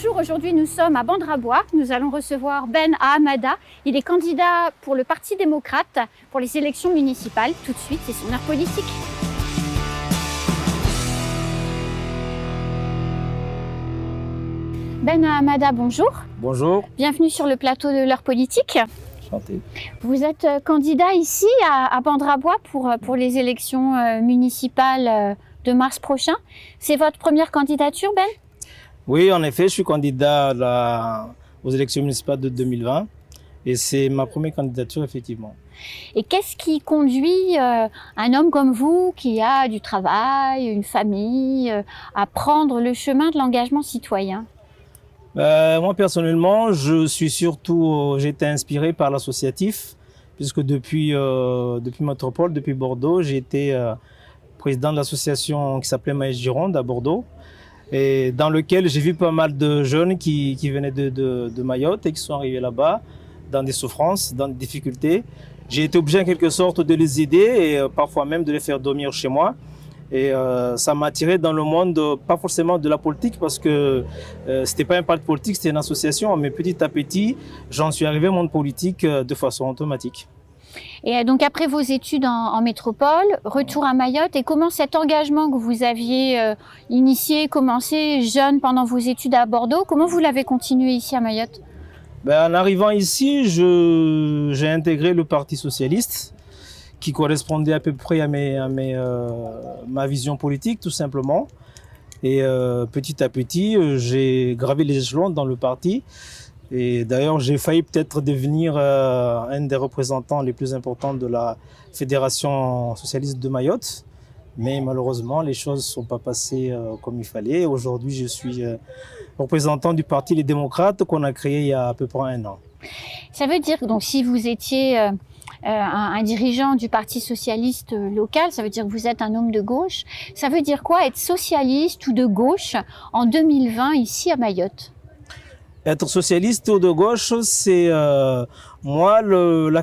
Bonjour, aujourd'hui nous sommes à Bandrabois. Nous allons recevoir Ben Ahamada. Il est candidat pour le Parti démocrate pour les élections municipales. Tout de suite, c'est son heure politique. Ben Ahamada, bonjour. Bonjour. Bienvenue sur le plateau de l'heure politique. Enchanté. Vous êtes candidat ici à Bandrabois pour les élections municipales de mars prochain. C'est votre première candidature, Ben ? Oui, en effet, je suis candidat aux élections municipales de 2020 et c'est ma première candidature, effectivement. Et qu'est-ce qui conduit un homme comme vous, qui a du travail, une famille, à prendre le chemin de l'engagement citoyen ? Moi, personnellement, j'ai été inspiré par l'associatif, puisque depuis Métropole, depuis Bordeaux, j'ai été président de l'association qui s'appelait Maïs Gironde à Bordeaux, et dans lequel j'ai vu pas mal de jeunes qui venaient de Mayotte et qui sont arrivés là-bas dans des souffrances, dans des difficultés. J'ai été obligé en quelque sorte de les aider et parfois même de les faire dormir chez moi. Et ça m'a attiré dans le monde, pas forcément de la politique, parce que c'était pas un parti politique, c'était une association, mais petit à petit, j'en suis arrivé au monde politique de façon automatique. Et donc après vos études en métropole, retour à Mayotte, et comment cet engagement que vous aviez commencé jeune pendant vos études à Bordeaux, comment vous l'avez continué ici à Mayotte ? En arrivant ici, j'ai intégré le Parti socialiste, qui correspondait à peu près à ma vision politique, tout simplement. Et petit à petit, j'ai gravé les échelons dans le parti. Et d'ailleurs, j'ai failli peut-être devenir un des représentants les plus importants de la Fédération socialiste de Mayotte. Mais malheureusement, les choses ne sont pas passées comme il fallait. Aujourd'hui, je suis représentant du Parti Les Démocrates qu'on a créé il y a à peu près 1 an. Ça veut dire que donc, si vous étiez un dirigeant du Parti socialiste local, ça veut dire que vous êtes un homme de gauche. Ça veut dire quoi être socialiste ou de gauche en 2020 ici à Mayotte ? Être socialiste ou de gauche, c'est la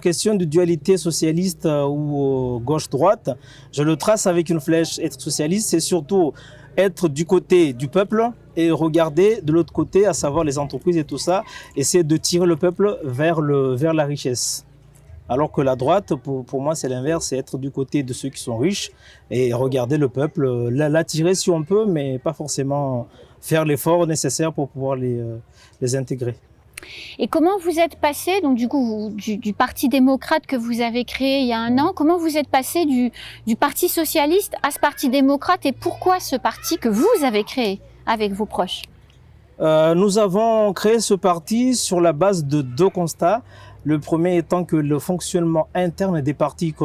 question de dualité socialiste ou gauche-droite, je le trace avec une flèche. Être socialiste, c'est surtout être du côté du peuple et regarder de l'autre côté, à savoir les entreprises et tout ça, essayer de tirer le peuple vers la richesse. Alors que la droite, pour moi, c'est l'inverse, c'est être du côté de ceux qui sont riches et regarder le peuple, l'attirer si on peut, mais pas forcément faire l'effort nécessaire pour pouvoir les intégrer. Et comment vous êtes passé, donc du coup, du Parti démocrate que vous avez créé il y a 1 an, comment vous êtes passé du Parti socialiste à ce Parti démocrate, et pourquoi ce parti que vous avez créé avec vos proches ? Nous avons créé ce parti sur la base de 2 constats. Le premier étant que le fonctionnement interne des partis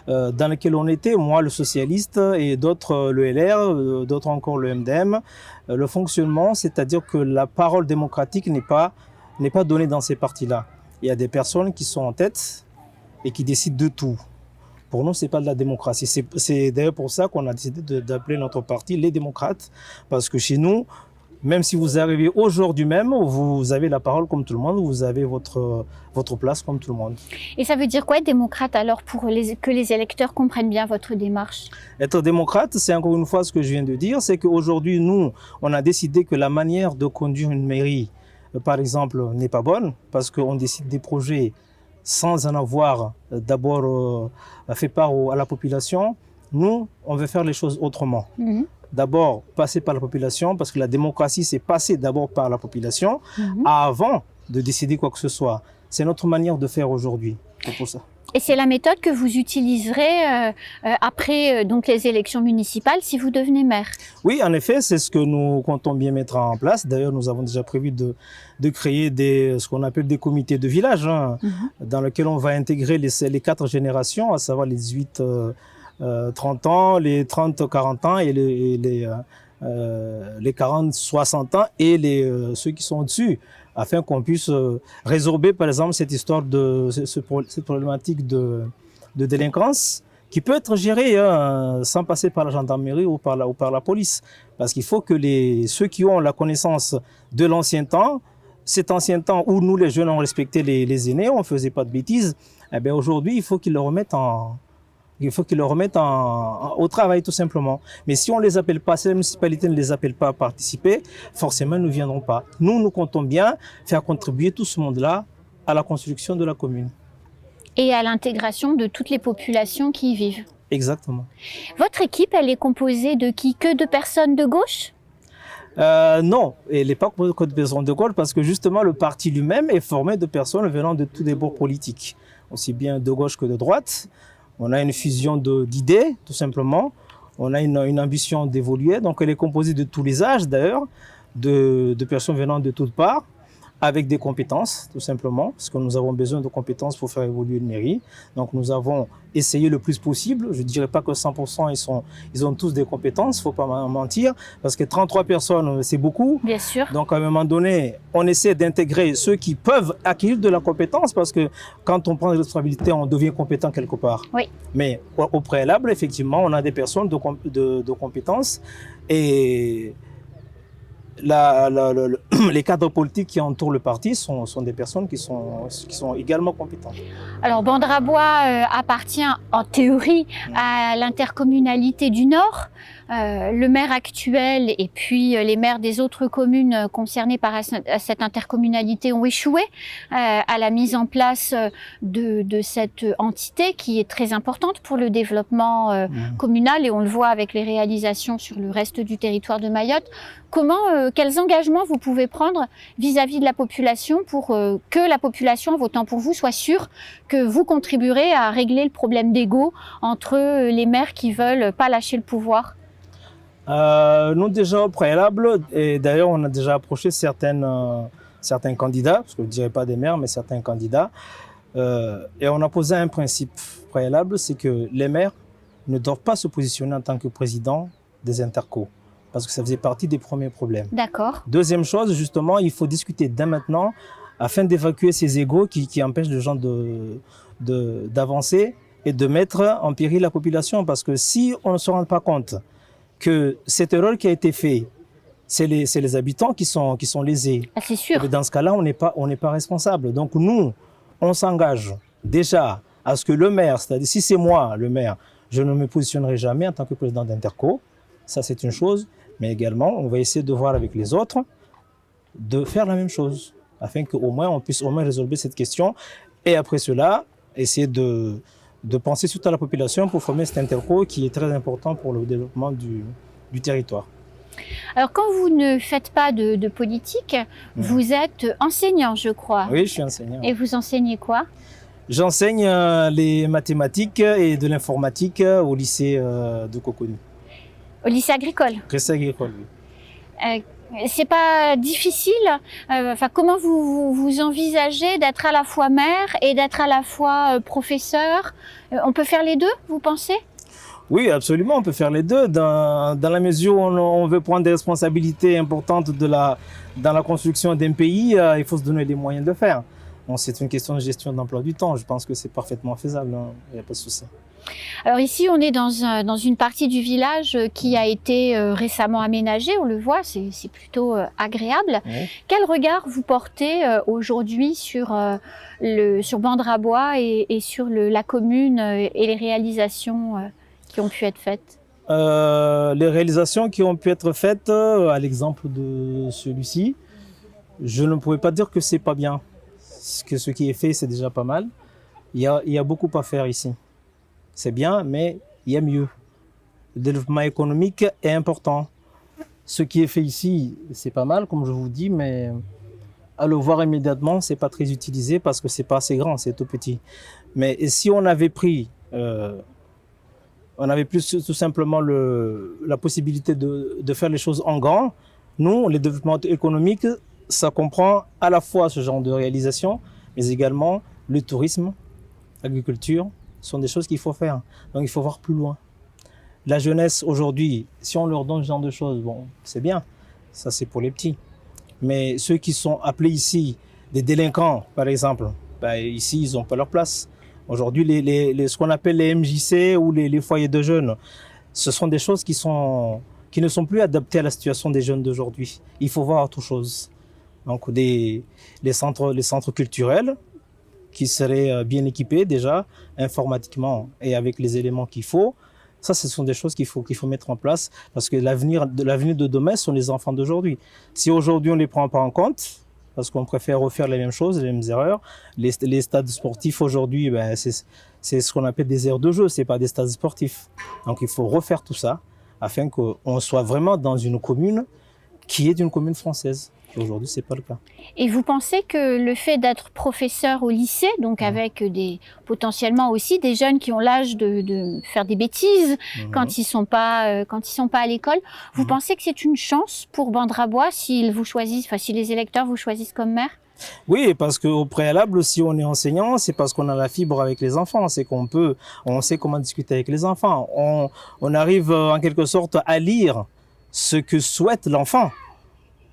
dans lesquels on était, moi le socialiste et d'autres le LR, d'autres encore le MDM, le fonctionnement, c'est-à-dire que la parole démocratique n'est pas donnée dans ces partis-là. Il y a des personnes qui sont en tête et qui décident de tout. Pour nous, ce n'est pas de la démocratie. C'est d'ailleurs pour ça qu'on a décidé d'appeler notre parti les démocrates, parce que chez nous, même si vous arrivez aujourd'hui même, vous avez la parole comme tout le monde, vous avez votre place comme tout le monde. Et ça veut dire quoi être démocrate alors, pour que les électeurs comprennent bien votre démarche ? Être démocrate, c'est encore une fois ce que je viens de dire, c'est qu'aujourd'hui, nous, on a décidé que la manière de conduire une mairie, par exemple, n'est pas bonne, parce qu'on décide des projets sans en avoir d'abord fait part à la population. Nous, on veut faire les choses autrement. D'abord, passer par la population, parce que la démocratie, c'est passer d'abord par la population avant de décider quoi que ce soit. C'est notre manière de faire aujourd'hui. C'est pour ça. Et c'est la méthode que vous utiliserez après donc les élections municipales si vous devenez maire ? Oui, en effet, c'est ce que nous comptons bien mettre en place. D'ailleurs, nous avons déjà prévu de créer ce qu'on appelle des comités de village, dans lesquels on va intégrer les 4 générations, à savoir les 18 30 ans, les 30-40 ans et les 40-60 ans et ceux qui sont au-dessus, afin qu'on puisse résorber par exemple cette histoire cette problématique de délinquance qui peut être gérée sans passer par la gendarmerie ou par la police. Parce qu'il faut que ceux qui ont la connaissance de l'ancien temps, cet ancien temps où nous les jeunes on respectait les aînés, on ne faisait pas de bêtises, eh bien aujourd'hui il faut qu'ils le remettent Il faut qu'ils le remettent au travail, tout simplement. Mais si on ne les appelle pas, si la municipalité ne les appelle pas à participer, forcément, ils ne viendront pas. Nous comptons bien faire contribuer tout ce monde-là à la construction de la commune. Et à l'intégration de toutes les populations qui y vivent. Exactement. Votre équipe, elle est composée de qui? Que de personnes de gauche? Non, elle n'est pas composée que de personnes de gauche parce que justement, le parti lui-même est formé de personnes venant de tous les bords politiques, aussi bien de gauche que de droite. On a une fusion d'idées, tout simplement. On a une ambition d'évoluer. Donc, elle est composée de tous les âges, d'ailleurs, de personnes venant de toutes parts, avec des compétences, tout simplement, parce que nous avons besoin de compétences pour faire évoluer une mairie. Donc, nous avons essayé le plus possible. Je ne dirais pas que 100%, ils ont tous des compétences, il ne faut pas mentir, parce que 33 personnes, c'est beaucoup. Bien sûr. Donc, à un moment donné, on essaie d'intégrer ceux qui peuvent acquérir de la compétence, parce que quand on prend des responsabilités, on devient compétent quelque part. Oui. Mais au préalable, effectivement, on a des personnes de compétences et les cadres politiques qui entourent le parti sont des personnes qui sont également compétentes. Alors, Bandrabois appartient en théorie à l'intercommunalité du Nord. Le maire actuel et puis les maires des autres communes concernées par cette intercommunalité ont échoué à la mise en place de cette entité qui est très importante pour le développement communal et on le voit avec les réalisations sur le reste du territoire de Mayotte. Quels engagements vous pouvez prendre vis-à-vis de la population pour que la population, en votant pour vous, soit sûre que vous contribuerez à régler le problème d'ego entre les maires qui veulent pas lâcher le pouvoir? Nous, déjà au préalable, et d'ailleurs on a déjà approché certains candidats, parce que je ne dirais pas des maires, mais certains candidats, et on a posé un principe préalable, c'est que les maires ne doivent pas se positionner en tant que président des intercos, parce que ça faisait partie des premiers problèmes. D'accord. Deuxième chose, justement, il faut discuter dès maintenant afin d'évacuer ces égos qui empêchent les gens d'avancer et de mettre en péril la population, parce que si on ne se rend pas compte que cette erreur qui a été faite, c'est les habitants qui sont lésés. Ah, c'est sûr. Et dans ce cas-là, on n'est pas responsable. Donc nous, on s'engage déjà à ce que le maire, c'est-à-dire si c'est moi le maire, je ne me positionnerai jamais en tant que président d'Interco. Ça, c'est une chose. Mais également, on va essayer de voir avec les autres de faire la même chose, afin qu'au moins on puisse au moins résoudre cette question. Et après cela, essayer de penser surtout à la population pour former cet interco qui est très important pour le développement du territoire. Alors, quand vous ne faites pas de politique, vous êtes enseignant, je crois. Oui, je suis enseignant. Et vous enseignez quoi? J'enseigne les mathématiques et de l'informatique au lycée de Coconi. Au lycée agricole? Lycée agricole, oui. C'est pas difficile. Comment vous envisagez d'être à la fois maire et d'être à la fois professeur? On peut faire les deux, vous pensez? Oui, absolument, on peut faire les deux. Dans la mesure où on veut prendre des responsabilités importantes dans la construction d'un pays, il faut se donner les moyens de le faire. Bon, c'est une question de gestion d'emploi du temps. Je pense que c'est parfaitement faisable. Il n'y a pas de souci. Alors ici, on est dans une partie du village qui a été récemment aménagée, on le voit, c'est plutôt agréable. Oui. Quel regard vous portez aujourd'hui sur Bandrabois et sur la commune et les réalisations qui ont pu être faites? Les réalisations qui ont pu être faites, à l'exemple de celui-ci, je ne pourrais pas dire que c'est pas bien. Ce qui est fait, c'est déjà pas mal. Il y a beaucoup à faire ici. C'est bien, mais il y a mieux. Le développement économique est important. Ce qui est fait ici, c'est pas mal, comme je vous dis, mais à le voir immédiatement, c'est pas très utilisé parce que c'est pas assez grand, c'est tout petit. Mais si on avait pris, on avait plus tout simplement la possibilité de faire les choses en grand. Nous, le développement économique, ça comprend à la fois ce genre de réalisation, mais également le tourisme, l'agriculture. Ce sont des choses qu'il faut faire. Donc il faut voir plus loin. La jeunesse aujourd'hui, si on leur donne ce genre de choses, bon, c'est bien. Ça, c'est pour les petits. Mais ceux qui sont appelés ici des délinquants, par exemple, ici, ils n'ont pas leur place. Aujourd'hui, ce qu'on appelle les MJC ou les foyers de jeunes, ce sont des choses qui ne sont plus adaptées à la situation des jeunes d'aujourd'hui. Il faut voir autre chose. Donc les centres culturels, qui serait bien équipé déjà, informatiquement et avec les éléments qu'il faut. Ça, ce sont des choses qu'il faut mettre en place parce que l'avenir de demain sont les enfants d'aujourd'hui. Si aujourd'hui on ne les prend pas en compte, parce qu'on préfère refaire les mêmes choses, les mêmes erreurs, les stades sportifs aujourd'hui, ben, c'est ce qu'on appelle des aires de jeu, c'est pas des stades sportifs. Donc il faut refaire tout ça afin qu'on soit vraiment dans une commune qui est une commune française. Aujourd'hui, c'est pas le cas. Et vous pensez que le fait d'être professeur au lycée, donc avec potentiellement aussi des jeunes qui ont l'âge de faire des bêtises quand ils sont pas à l'école, vous pensez que c'est une chance pour Bandrabois s'ils vous choisissent, enfin si les électeurs vous choisissent comme maire? Oui, parce qu'au préalable, si on est enseignant, c'est parce qu'on a la fibre avec les enfants, c'est on sait comment discuter avec les enfants, on arrive en quelque sorte à lire ce que souhaite l'enfant.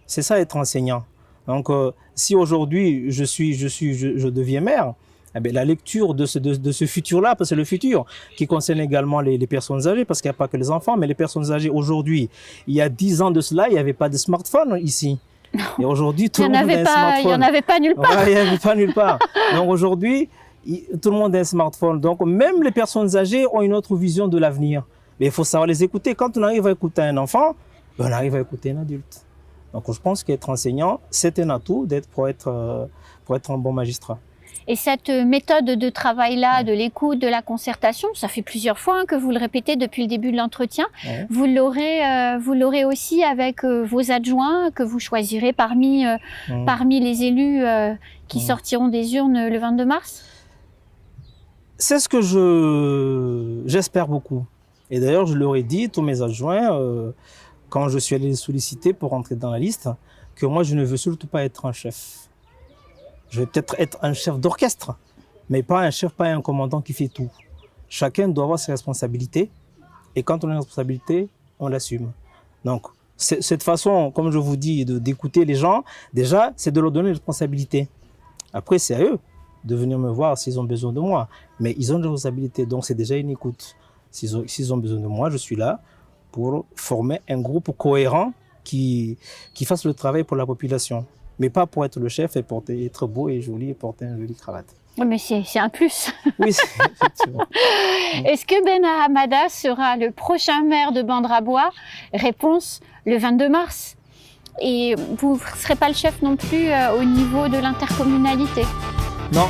C'est ça être enseignant. Donc, si aujourd'hui je deviens maire, eh bien, la lecture de ce futur-là, parce que c'est le futur qui concerne également les personnes âgées, parce qu'il n'y a pas que les enfants, mais les personnes âgées aujourd'hui, il y a 10 ans de cela, il n'y avait pas de smartphone ici. Et aujourd'hui, tout le monde a un smartphone. Il n'y en avait pas nulle part. Ouais, il n'y avait pas nulle part. Donc aujourd'hui, tout le monde a un smartphone. Donc même les personnes âgées ont une autre vision de l'avenir. Mais il faut savoir les écouter. Quand on arrive à écouter un enfant, on arrive à écouter un adulte. Donc je pense qu'être enseignant, c'est un atout pour être un bon magistrat. Et cette méthode de travail-là, de l'écoute, de la concertation, ça fait plusieurs fois que vous le répétez depuis le début de l'entretien. Ouais. Vous l'aurez aussi avec vos adjoints que vous choisirez parmi les élus qui sortiront des urnes le 22 mars? C'est ce que j'espère beaucoup. Et d'ailleurs, je leur ai dit, tous mes adjoints, quand je suis allé les solliciter pour entrer dans la liste, que moi, je ne veux surtout pas être un chef. Je vais peut-être être un chef d'orchestre, mais pas un commandant qui fait tout. Chacun doit avoir ses responsabilités, et quand on a une responsabilité, on l'assume. Donc, cette façon, comme je vous dis, d'écouter les gens, déjà, c'est de leur donner une responsabilité. Après, c'est à eux de venir me voir s'ils ont besoin de moi, mais ils ont des responsabilités, donc c'est déjà une écoute. S'ils ont besoin de moi, je suis là pour former un groupe cohérent qui fasse le travail pour la population. Mais pas pour être le chef et être beau et joli et porter une jolie cravate. Oui, mais c'est un plus. Oui, effectivement. Est-ce que Ben Hamada sera le prochain maire de Bandrabois? Réponse, le 22 mars. Et vous ne serez pas le chef non plus au niveau de l'intercommunalité? Non,